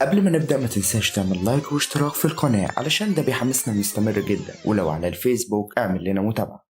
قبل ما نبدأ ما تنساش تعمل لايك واشتراك في القناة علشان ده بيحمسنا نستمر جدا، ولو على الفيسبوك اعمل لنا متابعة.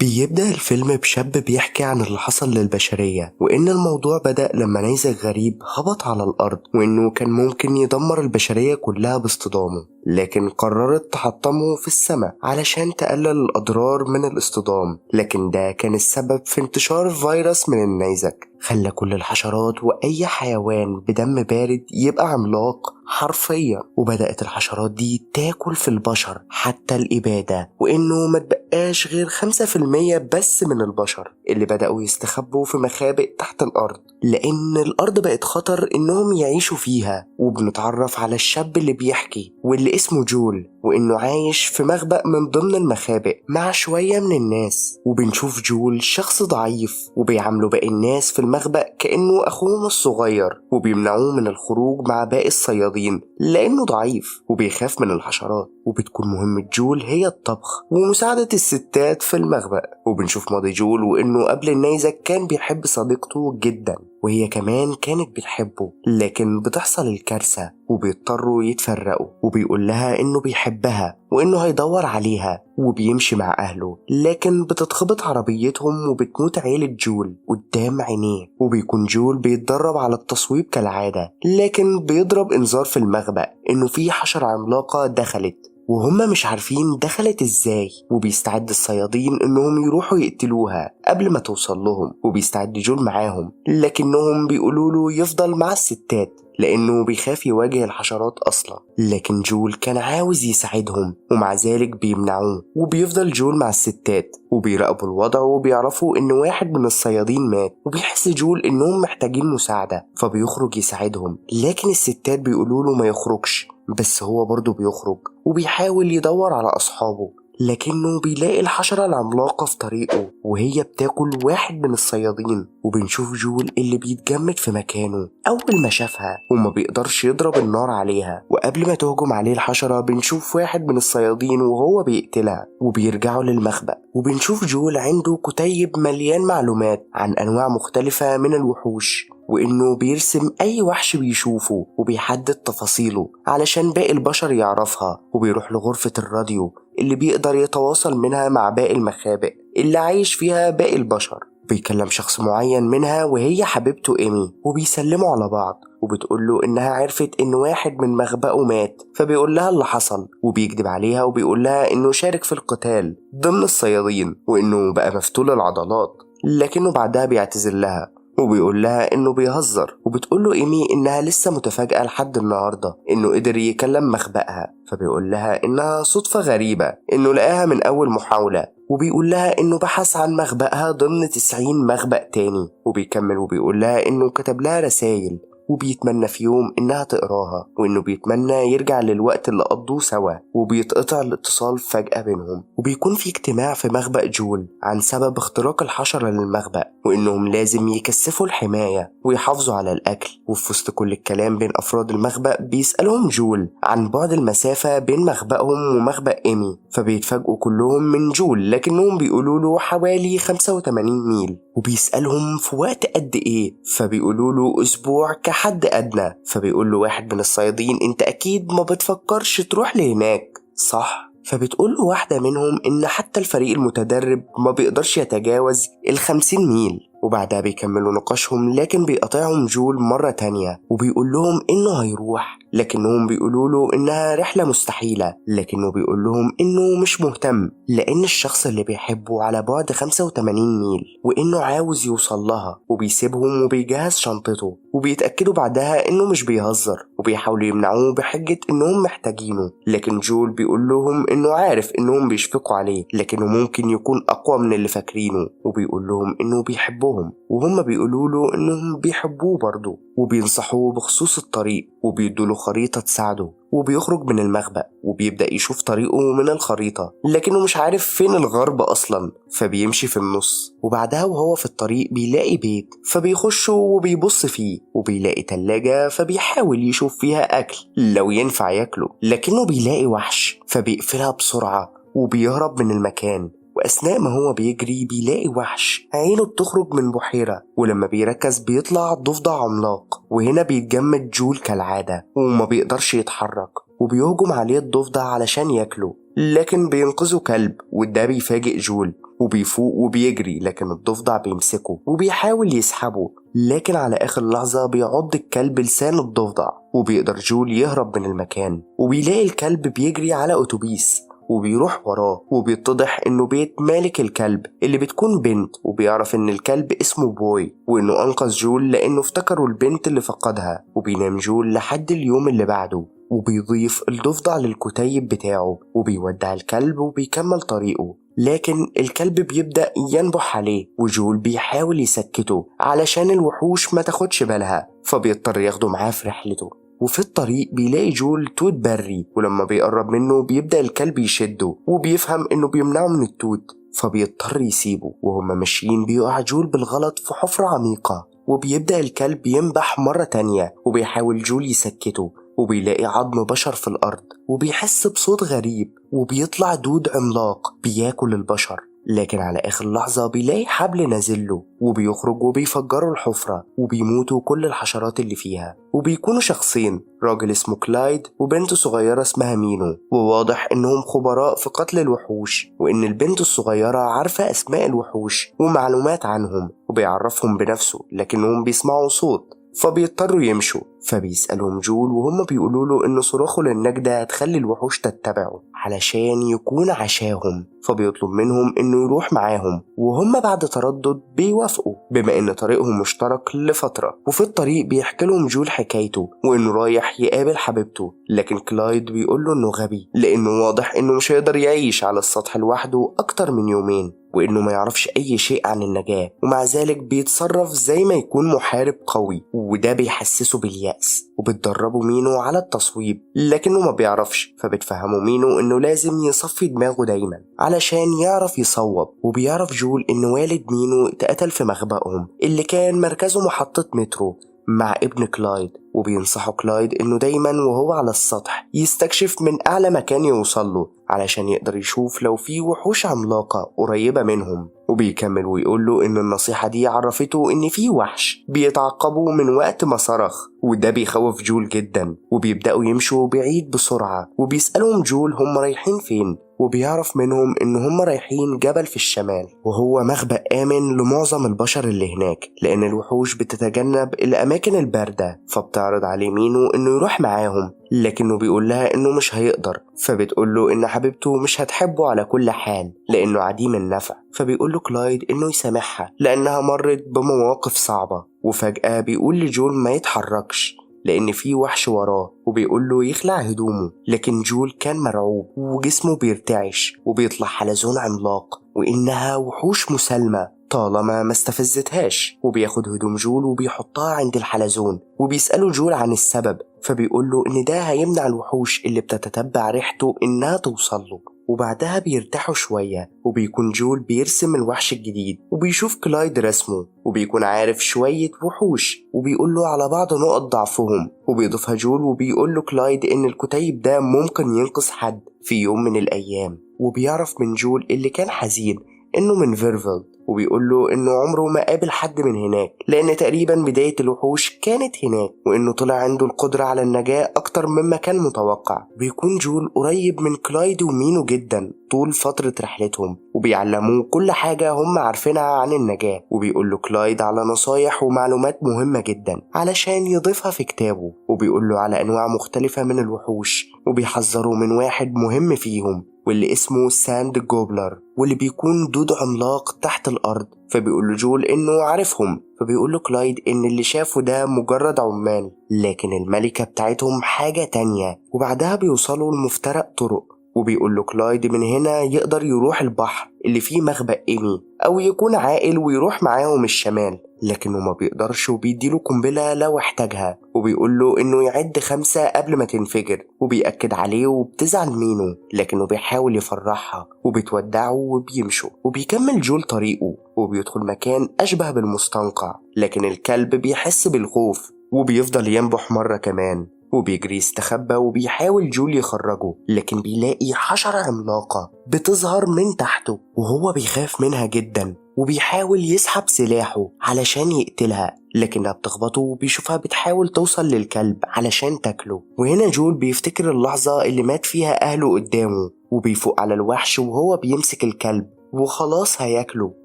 بيبدأ الفيلم بشاب بيحكي عن اللي حصل للبشرية، وإن الموضوع بدأ لما نيزك غريب هبط على الأرض، وإنه كان ممكن يدمر البشرية كلها باصطدامه، لكن قررت تحطمه في السماء علشان تقلل الأضرار من الاصطدام. لكن ده كان السبب في انتشار فيروس من النيزك خلى كل الحشرات وأي حيوان بدم بارد يبقى عملاق حرفيا، وبدأت الحشرات دي تاكل في البشر حتى الإبادة، وإنه ما تبقاش غير 5% بس من البشر اللي بدأوا يستخبوا في مخابئ تحت الأرض، لأن الأرض بقت خطر إنهم يعيشوا فيها. وبنتعرف على الشاب اللي بيحكي واللي اسمه جول، وإنه عايش في مخبأ من ضمن المخابئ مع شوية من الناس، وبنشوف جول شخص ضعيف وبيعاملوا باقي الناس في المخبأ كأنه أخوهم الصغير، وبيمنعوه من الخروج مع باقي الصيادين لأنه ضعيف وبيخاف من الحشرات. وبتكون مهمة جول هي الطبخ ومساعدة الستات في المخبأ. وبنشوف ماضي جول وإنه قبل النيزك كان بيحب صديقته جدا، وهي كمان كانت بتحبه، لكن بتحصل الكارثة وبيضطروا يتفرقوا، وبيقول لها إنه بيحبها وإنه هيدور عليها وبيمشي مع أهله، لكن بتتخبط عربيتهم وبتموت عيلة جول قدام عينيه. وبيكون جول بيتدرب على التصويب كالعادة، لكن بيضرب إنذار في المخبأ إنه في حشرة عملاقة دخلت وهم مش عارفين دخلت ازاي، وبيستعد الصيادين انهم يروحوا يقتلوها قبل ما توصل لهم، وبيستعد جول معاهم، لكنهم بيقولوا له يفضل مع الستات لانه بيخاف يواجه الحشرات اصلا. لكن جول كان عاوز يساعدهم ومع ذلك بيمنعوه، وبيفضل جول مع الستات وبيراقبوا الوضع، وبيعرفوا ان واحد من الصيادين مات، وبيحس جول انهم محتاجين مساعدة فبيخرج يساعدهم، لكن الستات بيقولوا له ما يخرجش، بس هو برضه بيخرج وبيحاول يدور على أصحابه، لكنه بيلاقي الحشرة العملاقة في طريقه وهي بتاكل واحد من الصيادين. وبنشوف جول اللي بيتجمد في مكانه أول ما شافها وما بيقدرش يضرب النار عليها، وقبل ما تهجم عليه الحشرة بنشوف واحد من الصيادين وهو بيقتلها، وبيرجعوا للمخبأ وبنشوف جول عنده كتيب مليان معلومات عن أنواع مختلفة من الوحوش، وإنه بيرسم أي وحش بيشوفه وبيحدد تفاصيله علشان باقي البشر يعرفها. وبيروح لغرفة الراديو اللي بيقدر يتواصل منها مع باقي المخابئ اللي عايش فيها باقي البشر، بيكلم شخص معين منها وهي حبيبته إيمي، وبيسلموا على بعض، وبتقول له إنها عرفت إن واحد من مخبأه مات، فبيقول لها اللي حصل وبيكذب عليها، وبيقول لها إنه شارك في القتال ضمن الصيادين وإنه بقى مفتول العضلات، لكنه بعدها بيعتذر لها وبيقول لها انه بيهزر. وبتقول له ايمي انها لسه متفاجئة لحد النهاردة انه قدر يكلم مخبأها، فبيقول لها انها صدفة غريبة انه لقاها من اول محاولة، وبيقول لها انه بحث عن مخبأها ضمن 90 مخبأ تاني. وبيكمل وبيقول لها انه كتب لها رسائل وبيتمنى في يوم إنها تقراها، وإنه بيتمنى يرجع للوقت اللي قضوه سوا. وبيتقطع الاتصال فجأة بينهم، وبيكون في اجتماع في مخبأ جول عن سبب اختراق الحشرة للمخبأ، وإنهم لازم يكثفوا الحماية ويحافظوا على الأكل. وفي وسط كل الكلام بين أفراد المخبأ بيسألهم جول عن بعد المسافة بين مخبأهم ومخبأ إيمي، فبيتفاجئوا كلهم من جول لكنهم بيقولوا له حوالي 85 ميل، وبيسألهم في وقت قد إيه، فبيقولوا له أسبوع كحد أدنى. فبيقول له واحد من الصيادين أنت أكيد ما بتفكرش تروح لهناك صح؟ فبتقول له واحدة منهم إن حتى الفريق المتدرب ما بيقدرش يتجاوز 50 ميل. وبعدها بيكملوا نقاشهم، لكن بيقطعهم جول مرة تانية وبيقول لهم إنه هيروح، لكنهم بيقولوا له إنها رحلة مستحيلة، لكنه بيقول لهم إنه مش مهتم لأن الشخص اللي بيحبه على بعد 85 ميل وإنه عاوز يوصل لها. وبيسيبهم وبيجهز شنطته، وبيتأكدوا بعدها إنه مش بيهزر، وبيحاولوا يمنعوه بحجة إنهم محتاجينه، لكن جول بيقول لهم إنه عارف إنهم بيشفقوا عليه لكنه ممكن يكون أقوى من اللي فاكرينه، وبيقول لهم إنه بيحبهم وهم بيقولوا له إنهم بيحبوه برضه، وبينصحوه بخصوص الطريق وبيدوله خريطة تساعده. وبيخرج من المخبأ وبيبدأ يشوف طريقه من الخريطة لكنه مش عارف فين الغرب أصلا، فبيمشي في النص. وبعدها وهو في الطريق بيلاقي بيت فبيخشه وبيبص فيه، وبيلاقي تلاجة فبيحاول يشوف فيها أكل لو ينفع ياكله، لكنه بيلاقي وحش فبيقفلها بسرعة وبيهرب من المكان. وأثناء ما هو بيجري بيلاقي وحش عينه بتخرج من بحيرة، ولما بيركز بيطلع ضفدع عملاق. وهنا بيتجمد جول كالعادة وما بيقدرش يتحرك، وبيهجم عليه الضفدع علشان ياكله، لكن بينقذه كلب وده بيفاجئ جول وبيفوق وبيجري، لكن الضفدع بيمسكه وبيحاول يسحبه، لكن على آخر لحظة بيعض الكلب لسان الضفدع وبيقدر جول يهرب من المكان. وبيلاقي الكلب بيجري على أتوبيس وبيروح وراه، وبيتضح انه بيت مالك الكلب اللي بتكون بنت، وبيعرف ان الكلب اسمه بوي وانه انقذ جول لانه افتكروا البنت اللي فقدها. وبينام جول لحد اليوم اللي بعده، وبيضيف الضفدع للكتيب بتاعه وبيودع الكلب وبيكمل طريقه، لكن الكلب بيبدأ ينبح عليه وجول بيحاول يسكته علشان الوحوش ما تاخدش بالها، فبيضطر ياخده معاه في رحلته. وفي الطريق بيلاقي جول توت بري، ولما بيقرب منه بيبدأ الكلب يشده وبيفهم انه بيمنعه من التوت، فبيضطر يسيبه. وهما ماشيين بيقع جول بالغلط في حفرة عميقة، وبيبدأ الكلب ينبح مرة تانية وبيحاول جول يسكته، وبيلاقي عظم بشر في الأرض وبيحس بصوت غريب، وبيطلع دود عملاق بياكل البشر، لكن على آخر لحظة بيلاقي حبل نازله وبيخرج وبيفجروا الحفرة وبيموتوا كل الحشرات اللي فيها. وبيكونوا شخصين، راجل اسمه كلايد وبنت صغيرة اسمها مينو، وواضح انهم خبراء في قتل الوحوش، وان البنت الصغيرة عارفة اسماء الوحوش ومعلومات عنهم وبيعرفهم بنفسه، لكنهم بيسمعوا صوت فبيضطروا يمشوا. فبيسألهم جول وهم بيقولوا له إن صراخه للنجدة هتخلي الوحوش تتبعه علشان يكون عشاهم، فبيطلب منهم إنه يروح معاهم، وهم بعد تردد بيوافقوا بما إن طريقهم مشترك لفترة. وفي الطريق بيحكي لهم جول حكايته وإنه رايح يقابل حبيبته، لكن كلايد بيقول له إنه غبي لأنه واضح إنه مش هيقدر يعيش على السطح لوحده أكتر من يومين، وإنه ما يعرفش أي شيء عن النجاة، ومع ذلك بيتصرف زي ما يكون محارب قوي، وده بيحسسه باليأس. وبتدربوا مينو على التصويب لكنه ما بيعرفش، فبتفهموا مينو إنه لازم يصفي دماغه دايما علشان يعرف يصوب. وبيعرف جول إن والد مينو اتقتل في مخبأهم اللي كان مركزه محطة مترو مع ابن كلايد، وبينصحوا كلايد إنه دايما وهو على السطح يستكشف من أعلى مكان يوصله علشان يقدر يشوف لو في وحوش عملاقة قريبة منهم. وبيكمل ويقول له إن النصيحة دي عرفته إن في وحش بيتعقبه من وقت ما صرخ، وده بيخوف جول جدا. وبيبدأوا يمشوا بعيد بسرعة، وبيسألهم جول هم رايحين فين، وبيعرف منهم إن هم رايحين جبل في الشمال، وهو مخبأ آمن لمعظم البشر اللي هناك لأن الوحوش بتتجنب الأماكن الباردة. فبتعرض عليه مينو إنه يروح معاهم، لكنه بيقول لها إنه مش هيقدر، فبتقول له إن حبيبته مش هتحبه على كل حال لأنه عديم النفع. فبيقول له كلايد إنه يسامحها لأنها مرت بمواقف صعبة. وفجأة بيقول لجول ما يتحركش لأن في وحش وراه، وبيقول له يخلع هدومه، لكن جول كان مرعوب وجسمه بيرتعش وبيطلع حلزون عملاق وإنها وحوش مسالمة طالما ما استفزتهاش. وبياخد هدوم جول وبيحطها عند الحلزون، وبيسأله جول عن السبب، فبيقول له إن ده هيمنع الوحوش اللي بتتتبع ريحته إنها توصله. وبعدها بيرتاحوا شوية، وبيكون جول بيرسم الوحش الجديد وبيشوف كلايد رسمه، وبيكون عارف شوية وحوش وبيقول له على بعض نقط ضعفهم، وبيضيفها جول وبيقول له كلايد إن الكتيب ده ممكن ينقذ حد في يوم من الأيام. وبيعرف من جول اللي كان حزين إنه من فيرفيل، وبيقول له إنه عمره ما قابل حد من هناك لأن تقريبا بداية الوحوش كانت هناك، وإنه طلع عنده القدرة على النجاة أكتر مما كان متوقع. بيكون جول قريب من كلايد ومينو جدا طول فترة رحلتهم، وبيعلموه كل حاجة هم عارفينها عن النجاة، وبيقول له كلايد على نصايح ومعلومات مهمة جدا علشان يضيفها في كتابه، وبيقول له على أنواع مختلفة من الوحوش، وبيحذروا من واحد مهم فيهم واللي اسمه ساند جوبلر، واللي بيكون دود عملاق تحت الأرض. فبيقول له جول إنه عارفهم، فبيقول له كلايد إن اللي شافه ده مجرد عمال لكن الملكة بتاعتهم حاجة تانية. وبعدها بيوصلوا لمفترق طرق، وبيقول له كلايد من هنا يقدر يروح البحر اللي فيه مخبأ إيمي، أو يكون عاقل ويروح معاهم الشمال، لكنه ما بيقدرش وبيديله قنبلة لو احتاجها. وبيقول له إنه يعد 5 قبل ما تنفجر، وبيأكد عليه. وبتزعل مينو لكنه بيحاول يفرحها، وبتودعه وبيمشوا. وبيكمل جول طريقه وبيدخل مكان أشبه بالمستنقع، لكن الكلب بيحس بالخوف وبيفضل ينبح مرة كمان. وبيجري يستخبى وبيحاول جول يخرجه، لكن بيلاقي حشرة عملاقة بتظهر من تحته وهو بيخاف منها جدا وبيحاول يسحب سلاحه علشان يقتلها، لكنها بتخبطه وبيشوفها بتحاول توصل للكلب علشان تاكله. وهنا جول بيفتكر اللحظة اللي مات فيها أهله قدامه وبيفوق على الوحش وهو بيمسك الكلب وخلاص هياكله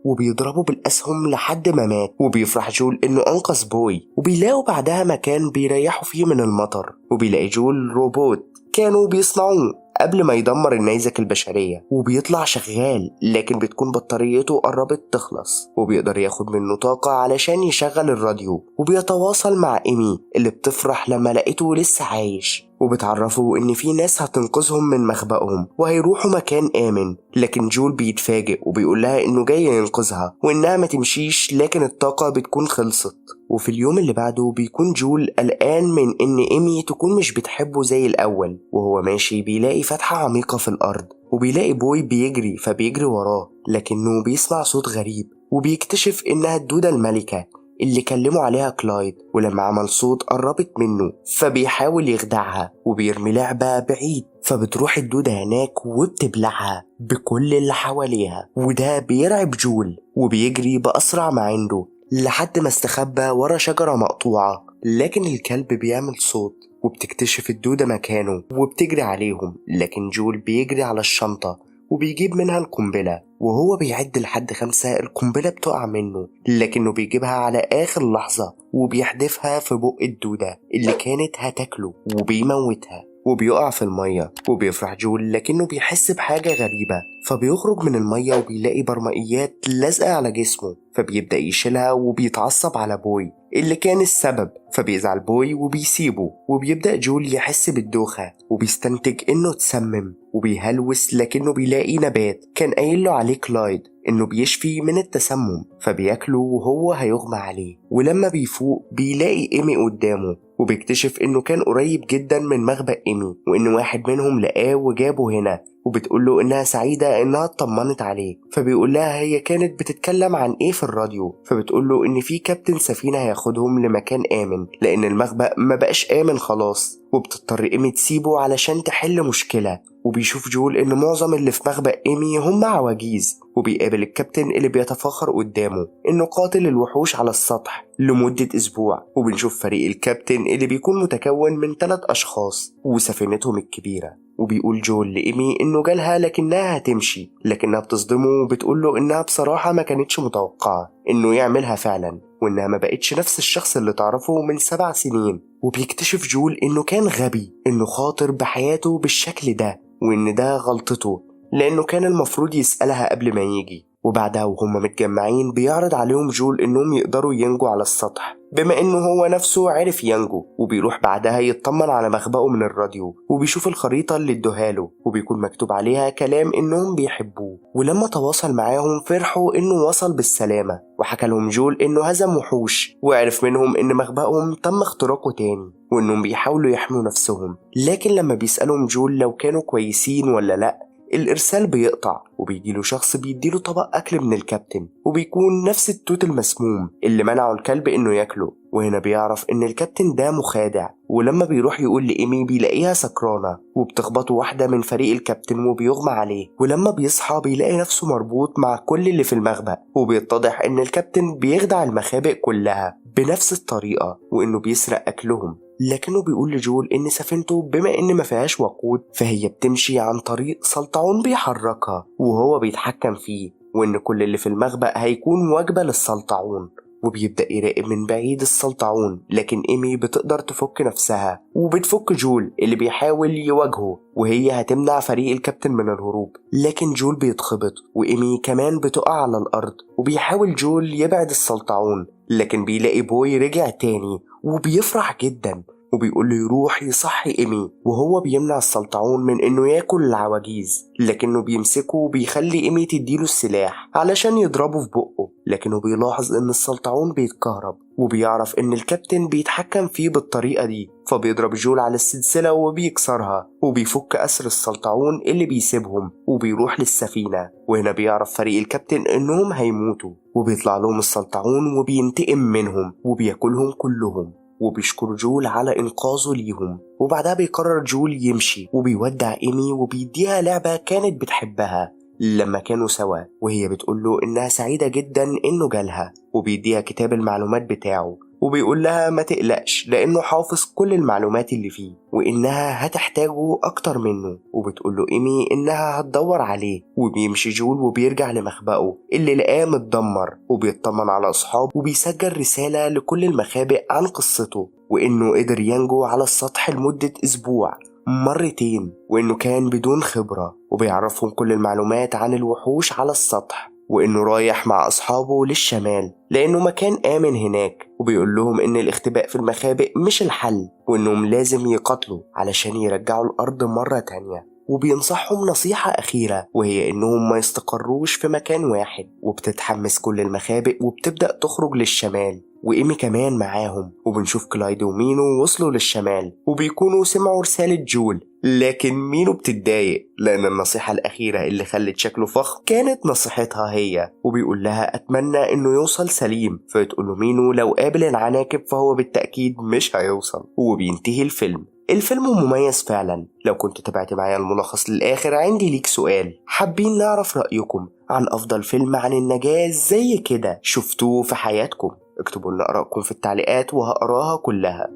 وبيضربه بالأسهم لحد ما مات. وبيفرح جول إنه أنقذ بوي، وبيلاقوا بعدها مكان بيريحوا فيه من المطر، وبيلاقي جول روبوت كانوا بيصنعوه قبل ما يدمر النيزك البشرية، وبيطلع شغال لكن بتكون بطاريته قربت تخلص، وبيقدر ياخد منه طاقة علشان يشغل الراديو. وبيتواصل مع إيمي اللي بتفرح لما لقيته لسه عايش، وبتعرفوا إن في ناس هتنقذهم من مخبأهم وهيروحوا مكان آمن. لكن جول بيتفاجئ وبيقول لها إنه جاي ينقذها وإنها ما تمشيش، لكن الطاقة بتكون خلصت. وفي اليوم اللي بعده بيكون جول قلقان من إن إيمي تكون مش بتحبه زي الأول، وهو ماشي بيلاقي فتحة عميقة في الأرض وبيلاقي بوي بيجري، فبيجري وراه لكنه بيسمع صوت غريب وبيكتشف إنها الدودة الملكة اللي كلموا عليها كلايد، ولما عمل صوت قربت منه فبيحاول يخدعها وبيرمي لعبة بعيد، فبتروح الدودة هناك وبتبلعها بكل اللي حواليها. وده بيرعب جول وبيجري بأسرع ما عنده لحد ما استخبى ورا شجرة مقطوعة، لكن الكلب بيعمل صوت وبتكتشف الدودة مكانه وبتجري عليهم. لكن جول بيجري على الشنطة وبيجيب منها القنبلة، وهو بيعد لحد 5 القنبلة بتقع منه، لكنه بيجيبها على آخر لحظة وبيحدفها في بق الدودة اللي كانت هتاكله وبيموتها، وبيقع في المية. وبيفرح جول لكنه بيحس بحاجة غريبة، فبيخرج من المية وبيلاقي برمائيات لازقة على جسمه، فبيبدأ يشيلها وبيتعصب على بوي اللي كان السبب، فبيزعل بوي وبيسيبه. وبيبدأ جول يحس بالدوخة وبيستنتج انه اتسمم وبيهلوس، لكنه بيلاقي نبات كان قايل له عليه كلايد انه بيشفي من التسمم، فبياكله وهو هيغمى عليه. ولما بيفوق بيلاقي ايمي قدامه وبيكتشف انه كان قريب جدا من مخبأ ايمي، وان واحد منهم لقاه وجابه هنا، وبتقوله انها سعيدة انها اطمنت عليه. فبيقول لها هي كانت بتتكلم عن ايه في الراديو، فبتقوله ان في كابتن سفينة هياخدهم لمكان امن لان المخبأ ما بقاش امن خلاص، وبتضطر ايمي تسيبه علشان تحل مشكلة. وبيشوف جول ان معظم اللي في مخبأ ايمي هم عواجيز، وبيقابل الكابتن اللي بيتفاخر قدامه انه قاتل الوحوش على السطح لمدة اسبوع. وبنشوف فريق الكابتن اللي بيكون متكون من 3 اشخاص وسفينتهم الكبيرة. وبيقول جول لإيمي إنه جالها لكنها هتمشي، لكنها بتصدمه وبتقوله إنها بصراحة ما كانتش متوقعة إنه يعملها فعلا، وإنها ما بقتش نفس الشخص اللي تعرفه من 7 سنين. وبيكتشف جول إنه كان غبي إنه خاطر بحياته بالشكل ده، وإن ده غلطته لأنه كان المفروض يسألها قبل ما يجي. وبعدها وهم متجمعين بيعرض عليهم جول إنهم يقدروا ينجوا على السطح بما إنه هو نفسه عرف ينجو. وبيروح بعدها يطمن على مخبأه من الراديو وبيشوف الخريطة اللي ادوهاله وبيكون مكتوب عليها كلام إنهم بيحبوه. ولما تواصل معاهم فرحوا إنه وصل بالسلامة، وحكى لهم جول إنه هزم وحوش وعرف منهم إن مخبأهم تم اختراقه تاني وإنهم بيحاولوا يحموا نفسهم. لكن لما بيسألهم جول لو كانوا كويسين ولا لأ الإرسال بيقطع، وبيجيله شخص بيديله طبق أكل من الكابتن وبيكون نفس التوت المسموم اللي منعه الكلب إنه ياكله. وهنا بيعرف إن الكابتن ده مخادع، ولما بيروح يقول لإيمي بيلاقيها سكرانة وبتخبطه واحدة من فريق الكابتن وبيغمى عليه. ولما بيصحى بيلاقي نفسه مربوط مع كل اللي في المخبأ، وبيتضح إن الكابتن بيخدع المخابئ كلها بنفس الطريقة وإنه بيسرق أكلهم. لكنه بيقول لجول إن سفينته بما إن ما فيهاش وقود فهي بتمشي عن طريق سلطعون بيحركها وهو بيتحكم فيه، وإن كل اللي في المخبأ هيكون وجبة للسلطعون. وبيبدأ يراقب من بعيد السلطعون، لكن إيمي بتقدر تفك نفسها وبتفك جول اللي بيحاول يواجهه، وهي هتمنع فريق الكابتن من الهروب. لكن جول بيتخبط وإيمي كمان بتقع على الأرض، وبيحاول جول يبعد السلطعون لكن بيلاقي بوي رجع تاني وبيفرح جدا وبيقول له يروح يصحي إيمي، وهو بيمنع السلطعون من إنه ياكل العواجيز، لكنه بيمسكه وبيخلي إيمي تديله السلاح علشان يضربه في بقه. لكنه بيلاحظ إن السلطعون بيتكهرب وبيعرف إن الكابتن بيتحكم فيه بالطريقة دي، فبيضرب جول على السلسلة وبيكسرها وبيفك أسر السلطعون اللي بيسيبهم وبيروح للسفينة. وهنا بيعرف فريق الكابتن إنهم هيموتوا، وبيطلع لهم السلطعون وبينتقم منهم وبياكلهم كلهم. وبيشكر جول على إنقاذه ليهم. وبعدها بيقرر جول يمشي وبيودع إيمي وبيديها لعبة كانت بتحبها لما كانوا سوا، وهي بتقوله إنها سعيدة جدا إنه جالها، وبيديها كتاب المعلومات بتاعه وبيقول لها ما تقلقش لأنه حافظ كل المعلومات اللي فيه وإنها هتحتاجه أكتر منه. وبتقوله إيمي إنها هتدور عليه، وبيمشي جول وبيرجع لمخبأه اللي لقاه متدمر وبيطمن على أصحابه وبيسجل رسالة لكل المخابئ عن قصته وإنه قدر ينجو على السطح لمدة أسبوع مرتين وإنه كان بدون خبرة، وبيعرفهم كل المعلومات عن الوحوش على السطح وإنه رايح مع أصحابه للشمال لأنه مكان آمن هناك. وبيقول لهم إن الاختباء في المخابئ مش الحل وإنهم لازم يقاتلوا علشان يرجعوا الأرض مرة تانية. وبينصحهم نصيحة أخيرة وهي إنهم ما يستقروش في مكان واحد. وبتتحمس كل المخابئ وبتبدأ تخرج للشمال وإيمي كمان معاهم، وبنشوف كلايد ومينو وصلوا للشمال وبيكونوا سمعوا رسالة جول. لكن مينو بتتضايق لأن النصيحة الأخيرة اللي خلت شكله فخم كانت نصيحتها هي، وبيقول لها أتمنى إنه يوصل سليم. فتقول مينو لو قابل العناكب فهو بالتأكيد مش هيوصل. وبينتهي الفيلم مميز فعلا. لو كنت تابعت معايا الملخص للآخر عندي ليك سؤال، حابين نعرف رأيكم عن أفضل فيلم عن النجاة زي كده شفتوه في حياتكم؟ اكتبوا لنا آرائكم في التعليقات وهقراها كلها.